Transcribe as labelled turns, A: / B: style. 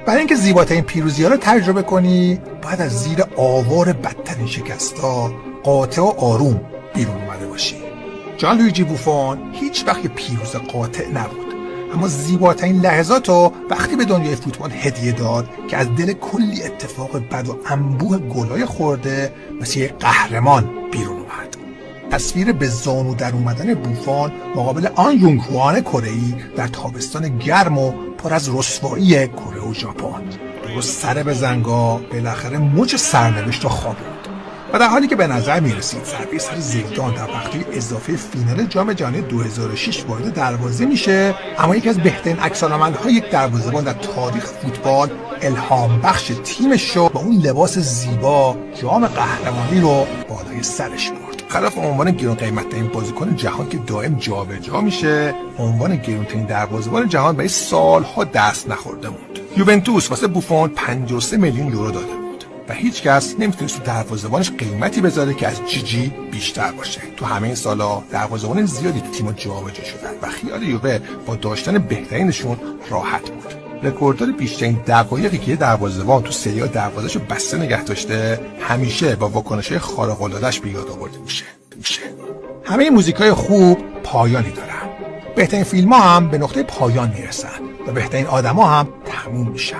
A: برای اینکه زیباترین پیروزی‌ها رو تجربه کنی باید از زیر آوار بدترین شکست‌ها قاطع و آروم بیرون اومده باشی. جان لویجی بوفون هیچ وقت یه پیروز قاطع نبود، اما زیباترین لحظاتو وقتی به دنیای فوتبال هدیه داد که از دل کلی اتفاق بد و انبوه گلای خورده مثل یه قهرمان بیرون اومد. تصویر به زانو در اومدن بوفون مقابل آن یونگ هوان کره‌ای در تابستان گرم و پر از رسوایی کره و ژاپن. درست سر به زنگا بالاخره موج سرنوشت رو خوابوند و در حالی که به نظر میرسید ضربه سر زیدان در وقتی اضافه فینال جام جهانی 2006 وارد دروازه میشه، اما یکی از بهترین عکس‌العمل‌های یک دروازه‌بان در تاریخ فوتبال الهام بخش تیمش شد و اون لباس زیبا جام قهرمانی رو بالای سرش برد. خلاف عنوان گران قیمت‌ترین بازیکن جهان که دائم جابجا میشه، عنوان گران‌ترین دروازه‌بان جهان برای سالها دست نخورده موند. یوونتوس واسه بوفون 53 میلیون یورو داده بود و هیچ کس نمیتونست تو دروازه‌بانش قیمتی بذاره که از جیجی بیشتر باشه. تو همه این سالا دروازه‌بان زیادی تو تیم‌ها جابجا شدن و خیال یووه با داشتن بهترینشون راحت بود. رکورددار بیشترین دقایقی که یه دروازه‌بان تو سری آ دروازه‌شو بسته نگه داشته همیشه با واکنش‌های خارق‌العاده‌اش به یاد آورده میشه. همه این موزیکای خوب پایانی دارن. بهترین فیلم‌ها هم به نقطه پایان میرسن و بهترین آدم‌ها هم تموم میشن.